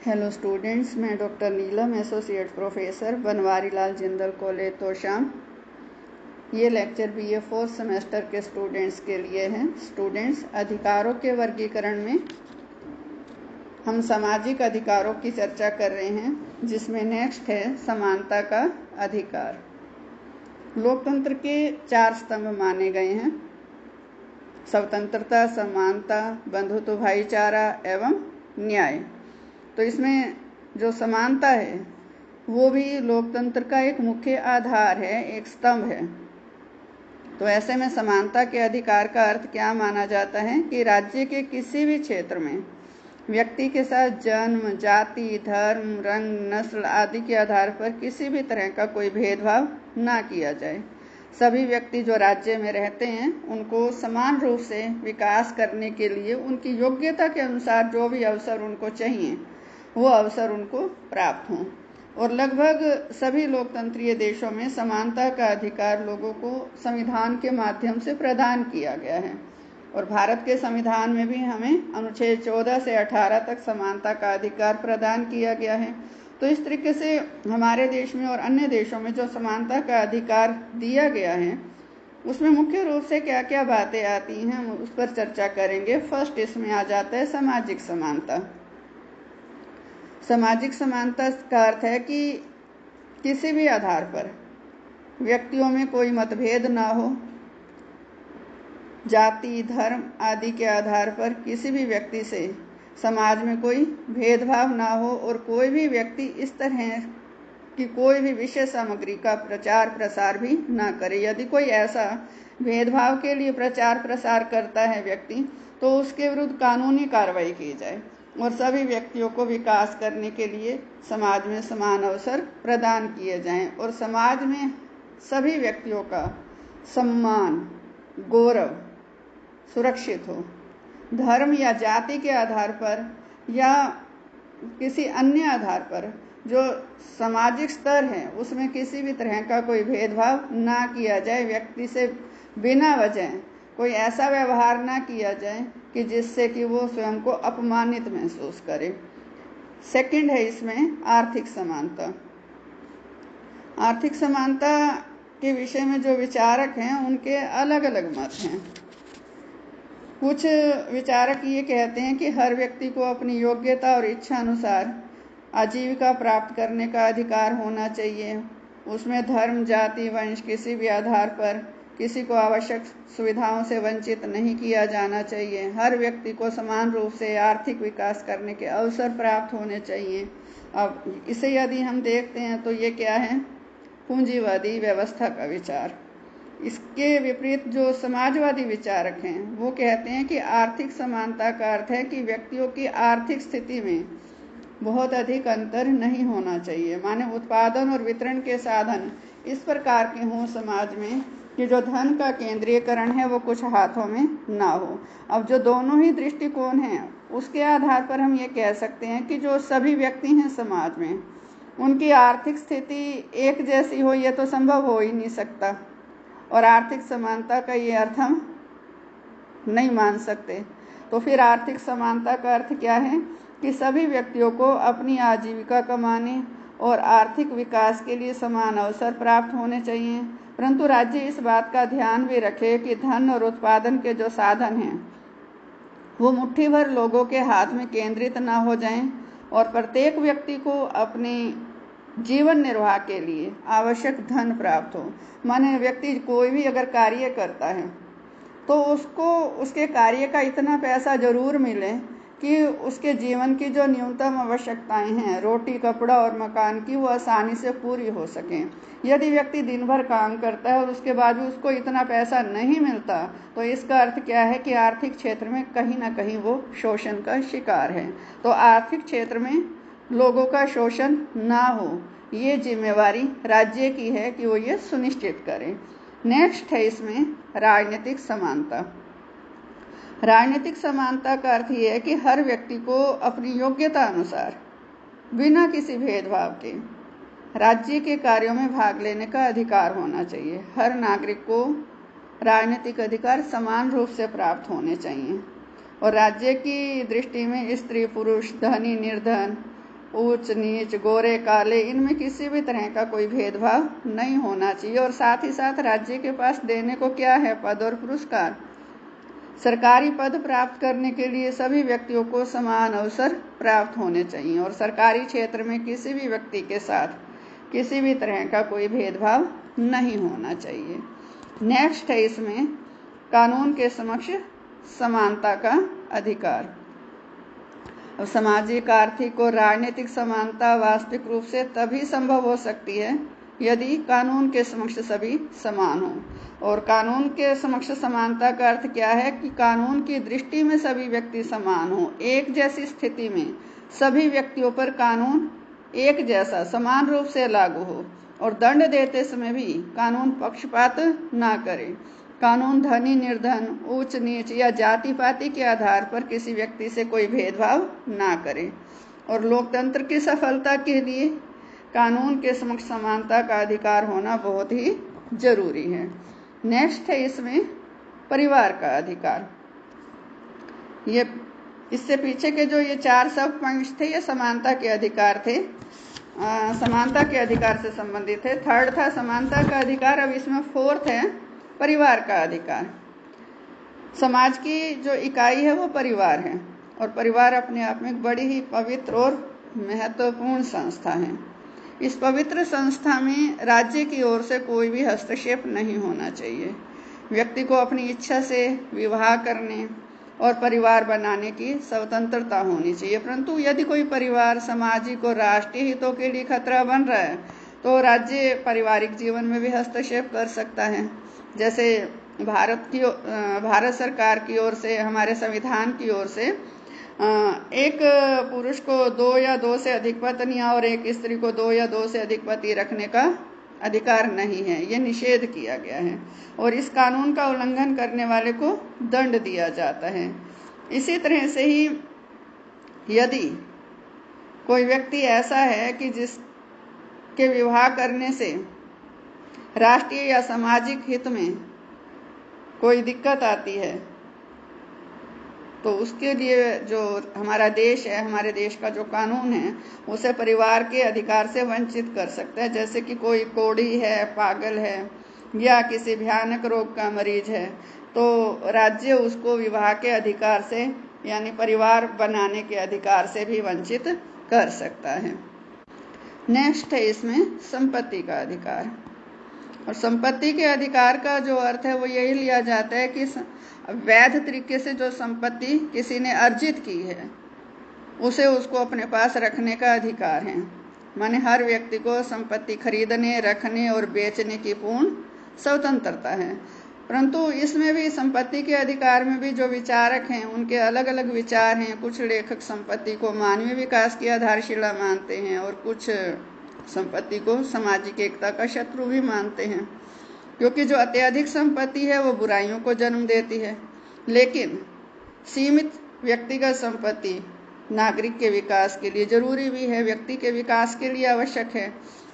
Hello students, मैं doctor नीलम, associate professor, Banwari Lal Jindal college Tosham. ये lecture BA fourth semester के students के लिए है। स्टूडेंट्स, अधिकारों के वर्गीकरण में हम सामाजिक अधिकारों की चर्चा कर रहे हैं, जिसमें नेक्स्ट है समानता का अधिकार। लोकतंत्र के 4 स्तंभ माने गए हैं: स्वतंत्रता, समानता, बंधुत्व, भाईचारा एवं न्याय। तो इसमें जो समानता है वो भी लोकतंत्र का एक मुख्य आधार है, एक स्तंभ है। तो ऐसे में समानता के अधिकार का अर्थ क्या माना जाता है कि राज्य के किसी भी क्षेत्र में व्यक्ति के साथ जन्म, जाति, धर्म, रंग, नस्ल आदि के आधार पर किसी भी तरह का कोई भेदभाव ना किया जाए। सभी व्यक्ति जो राज्य में रहते हैं उनको समान रूप से विकास करने के लिए उनकी योग्यता के अनुसार जो भी अवसर उनको चाहिए वो अवसर उनको प्राप्त हों। और लगभग सभी लोकतंत्रीय देशों में समानता का अधिकार लोगों को संविधान के माध्यम से प्रदान किया गया है। और भारत के संविधान में भी हमें अनुच्छेद 14 से 18 तक समानता का अधिकार प्रदान किया गया है। तो इस तरीके से हमारे देश में और अन्य देशों में जो समानता का अधिकार दिया गया है उसमें मुख्य रूप से क्या क्या बातें आती हैं हम उस पर चर्चा करेंगे। फर्स्ट इसमें आ जाता है सामाजिक समानता। सामाजिक समानता का अर्थ है कि किसी भी आधार पर व्यक्तियों में कोई मतभेद ना हो, जाति, धर्म आदि के आधार पर किसी भी व्यक्ति से समाज में कोई भेदभाव ना हो और कोई भी व्यक्ति इस तरह की कोई भी विषय सामग्री का प्रचार प्रसार भी ना करे। यदि कोई ऐसा भेदभाव के लिए प्रचार प्रसार करता है व्यक्ति, तो उसके विरुद्ध कानूनी कार्रवाई की जाए और सभी व्यक्तियों को विकास करने के लिए समाज में समान अवसर प्रदान किए जाएं और समाज में सभी व्यक्तियों का सम्मान, गौरव सुरक्षित हो। धर्म या जाति के आधार पर या किसी अन्य आधार पर जो सामाजिक स्तर है उसमें किसी भी तरह का कोई भेदभाव ना किया जाए। व्यक्ति से बिना वजह कोई ऐसा व्यवहार ना किया जाए कि जिससे कि वो स्वयं को अपमानित महसूस करे। सेकंड है इसमें आर्थिक समानता। आर्थिक समानता के विषय में जो विचारक हैं उनके अलग अलग मत हैं। कुछ विचारक ये कहते हैं कि हर व्यक्ति को अपनी योग्यता और इच्छा अनुसार आजीविका प्राप्त करने का अधिकार होना चाहिए। उसमें धर्म, जाति, वंश किसी भी आधार पर किसी को आवश्यक सुविधाओं से वंचित नहीं किया जाना चाहिए। हर व्यक्ति को समान रूप से आर्थिक विकास करने के अवसर प्राप्त होने चाहिए। अब इसे यदि हम देखते हैं तो ये क्या है? पूंजीवादी व्यवस्था का विचार। इसके विपरीत जो समाजवादी विचारक हैं वो कहते हैं कि आर्थिक समानता का अर्थ है कि व्यक्तियों की आर्थिक स्थिति में बहुत अधिक अंतर नहीं होना चाहिए। माने उत्पादन और वितरण के साधन इस प्रकार के हों समाज में कि जो धन का केंद्रीयकरण है वो कुछ हाथों में ना हो। अब जो दोनों ही दृष्टिकोण हैं उसके आधार पर हम ये कह सकते हैं कि जो सभी व्यक्ति हैं समाज में उनकी आर्थिक स्थिति एक जैसी हो, ये तो संभव हो ही नहीं सकता और आर्थिक समानता का ये अर्थ हम नहीं मान सकते। तो फिर आर्थिक समानता का अर्थ क्या है कि सभी व्यक्तियों को अपनी आजीविका कमाने और आर्थिक विकास के लिए समान अवसर प्राप्त होने चाहिए, परंतु राज्य इस बात का ध्यान भी रखे कि धन और उत्पादन के जो साधन हैं वो मुट्ठी भर लोगों के हाथ में केंद्रित ना हो जाएं और प्रत्येक व्यक्ति को अपने जीवन निर्वाह के लिए आवश्यक धन प्राप्त हो। माने व्यक्ति कोई भी अगर कार्य करता है तो उसको उसके कार्य का इतना पैसा जरूर मिले कि उसके जीवन की जो न्यूनतम आवश्यकताएं हैं, रोटी, कपड़ा और मकान की, वो आसानी से पूरी हो सकें। यदि व्यक्ति दिन भर काम करता है और उसके बाद भी उसको इतना पैसा नहीं मिलता तो इसका अर्थ क्या है कि आर्थिक क्षेत्र में कहीं ना कहीं वो शोषण का शिकार है। तो आर्थिक क्षेत्र में लोगों का शोषण ना हो, ये जिम्मेवारी राज्य की है कि वो ये सुनिश्चित करें। नेक्स्ट है इसमें राजनीतिक समानता। राजनीतिक समानता का अर्थ ये है कि हर व्यक्ति को अपनी योग्यता अनुसार बिना किसी भेदभाव के राज्य के कार्यों में भाग लेने का अधिकार होना चाहिए। हर नागरिक को राजनीतिक अधिकार समान रूप से प्राप्त होने चाहिए और राज्य की दृष्टि में स्त्री, पुरुष, धनी, निर्धन ऊंच नीच, गोरे काले, इनमें किसी भी तरह का कोई भेदभाव नहीं होना चाहिए। और साथ ही साथ राज्य के पास देने को क्या है? पद और पुरस्कार। सरकारी पद प्राप्त करने के लिए सभी व्यक्तियों को समान अवसर प्राप्त होने चाहिए और सरकारी क्षेत्र में किसी भी व्यक्ति के साथ किसी भी तरह का कोई भेदभाव नहीं होना चाहिए। नेक्स्ट है इसमें कानून के समक्ष समानता का अधिकार। अब सामाजिक, आर्थिक और राजनीतिक समानता वास्तविक रूप से तभी संभव हो सकती है यदि कानून के समक्ष सभी समान हों। और कानून के समक्ष समानता का अर्थ क्या है? कि कानून की दृष्टि में सभी व्यक्ति समान हों। एक जैसी स्थिति में सभी व्यक्तियों पर कानून एक जैसा समान रूप से लागू हो और दंड देते समय भी कानून पक्षपात ना करे। कानून धनी निर्धन, ऊंच नीच या जाति पाति के आधार पर किसी व्यक्ति से कोई भेदभाव ना करे। और लोकतंत्र की सफलता के लिए कानून के समक्ष समानता का अधिकार होना बहुत ही जरूरी है। नेक्स्ट है इसमें परिवार का अधिकार। ये इससे पीछे के जो ये 4 सब पॉइंट्स थे ये समानता के अधिकार थे, समानता के अधिकार से संबंधित है। थर्ड था समानता का अधिकार, अब इसमें फोर्थ है परिवार का अधिकार। समाज की जो इकाई है वो परिवार है और परिवार अपने आप में एक बड़ी ही पवित्र और महत्वपूर्ण संस्था है। इस पवित्र संस्था में राज्य की ओर से कोई भी हस्तक्षेप नहीं होना चाहिए। व्यक्ति को अपनी इच्छा से विवाह करने और परिवार बनाने की स्वतंत्रता होनी चाहिए, परंतु यदि कोई परिवार सामाजिक और राष्ट्रीय हितों के लिए खतरा बन रहा है तो राज्य पारिवारिक जीवन में भी हस्तक्षेप कर सकता है। जैसे भारत सरकार की ओर से, हमारे संविधान की ओर से एक पुरुष को 2 या 2 से अधिक पत्नियां और एक स्त्री को 2 या 2 से अधिक पति रखने का अधिकार नहीं है, ये निषेध किया गया है और इस कानून का उल्लंघन करने वाले को दंड दिया जाता है। इसी तरह से ही यदि कोई व्यक्ति ऐसा है कि जिसके विवाह करने से राष्ट्रीय या सामाजिक हित में कोई दिक्कत आती है तो उसके लिए जो हमारा देश है, हमारे देश का जो कानून है, उसे परिवार के अधिकार से वंचित कर सकता है। जैसे कि कोई कोढ़ी है, पागल है या किसी भयानक रोग का मरीज है तो राज्य उसको विवाह के अधिकार से यानी परिवार बनाने के अधिकार से भी वंचित कर सकता है। नेक्स्ट है इसमें संपत्ति का अधिकार। और संपत्ति के अधिकार का जो अर्थ है वो यही लिया जाता है कि वैध तरीके से जो संपत्ति किसी ने अर्जित की है उसे उसको अपने पास रखने का अधिकार है। माने हर व्यक्ति को संपत्ति खरीदने, रखने और बेचने की पूर्ण स्वतंत्रता है। परंतु इसमें भी संपत्ति के अधिकार में भी जो विचारक हैं उनके अलग अलग विचार हैं। कुछ लेखक संपत्ति को मानवीय विकास की आधारशिला मानते हैं और कुछ संपत्ति को सामाजिक एकता का शत्रु भी मानते हैं, क्योंकि जो अत्यधिक संपत्ति है वो बुराइयों को जन्म देती है। लेकिन सीमित व्यक्तिगत संपत्ति नागरिक के विकास के लिए जरूरी भी है, व्यक्ति के विकास के लिए आवश्यक है।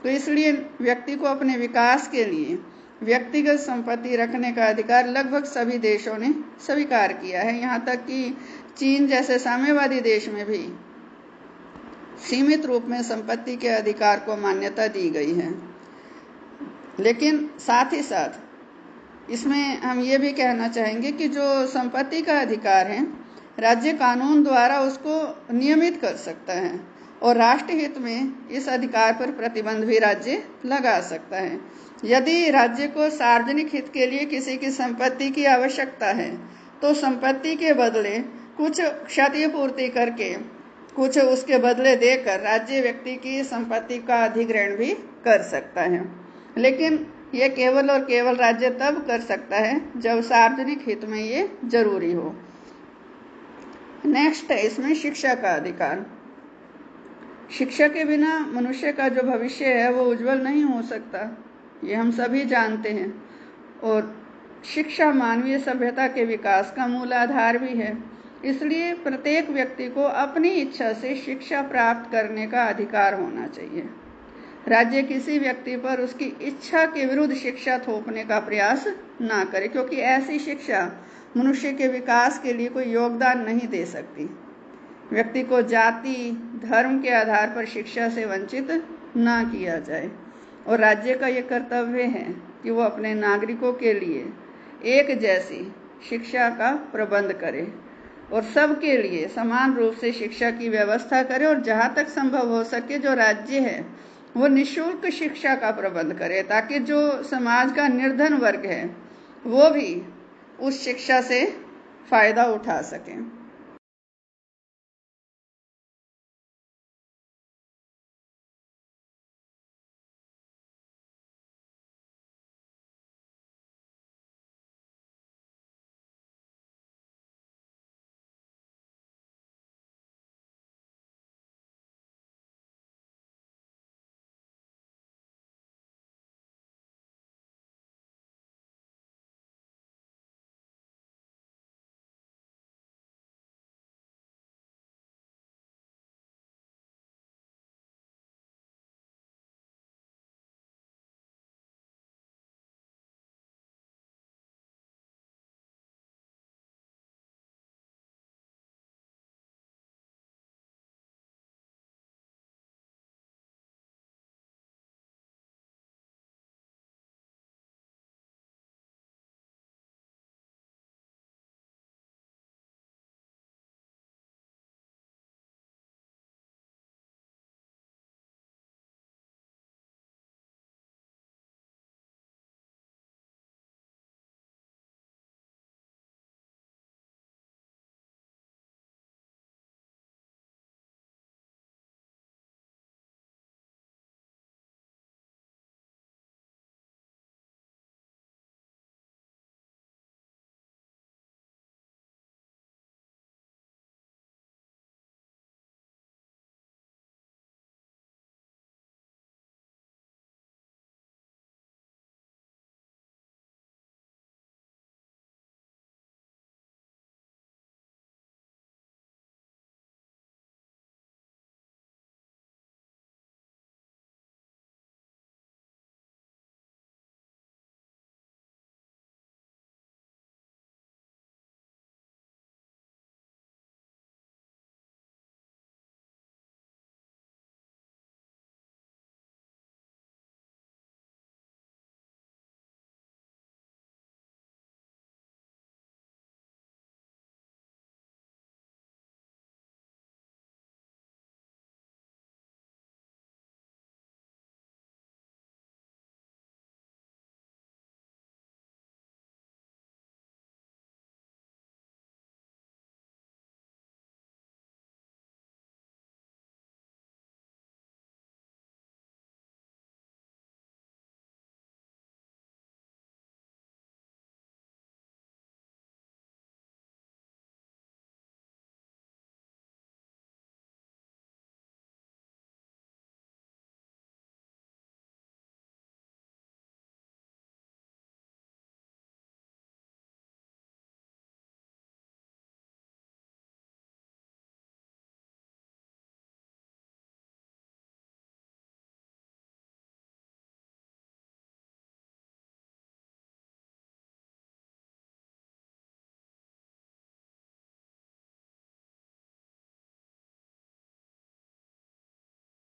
तो इसलिए व्यक्ति को अपने विकास के लिए व्यक्तिगत संपत्ति रखने का अधिकार लगभग सभी देशों ने स्वीकार किया है। यहाँ तक कि चीन जैसे साम्यवादी देश में भी सीमित रूप में संपत्ति के अधिकार को मान्यता दी गई है। लेकिन साथ ही साथ इसमें हम ये भी कहना चाहेंगे कि जो संपत्ति का अधिकार है राज्य कानून द्वारा उसको नियमित कर सकता है और राष्ट्र हित में इस अधिकार पर प्रतिबंध भी राज्य लगा सकता है। यदि राज्य को सार्वजनिक हित के लिए किसी की संपत्ति की आवश्यकता है तो संपत्ति के बदले कुछ क्षतिपूर्ति करके, कुछ उसके बदले देकर राज्य व्यक्ति की संपत्ति का अधिग्रहण भी कर सकता है। लेकिन ये केवल और केवल राज्य तब कर सकता है जब सार्वजनिक हित में ये जरूरी हो। नेक्स्ट है इसमें शिक्षा का अधिकार। शिक्षा के बिना मनुष्य का जो भविष्य है वो उज्जवल नहीं हो सकता, ये हम सभी जानते हैं। और शिक्षा मानवीय सभ्यता के विकास का मूल आधार भी है। इसलिए प्रत्येक व्यक्ति को अपनी इच्छा से शिक्षा प्राप्त करने का अधिकार होना चाहिए। राज्य किसी व्यक्ति पर उसकी इच्छा के विरुद्ध शिक्षा थोपने का प्रयास ना करे, क्योंकि ऐसी शिक्षा मनुष्य के विकास के लिए कोई योगदान नहीं दे सकती। व्यक्ति को जाति धर्म के आधार पर शिक्षा से वंचित ना किया जाए और राज्य का ये कर्तव्य है कि वो अपने नागरिकों के लिए एक जैसी शिक्षा का प्रबंध करे और सबके लिए समान रूप से शिक्षा की व्यवस्था करे और जहाँ तक संभव हो सके जो राज्य है वो निःशुल्क शिक्षा का प्रबंध करे ताकि जो समाज का निर्धन वर्ग है वो भी उस शिक्षा से फायदा उठा सकें।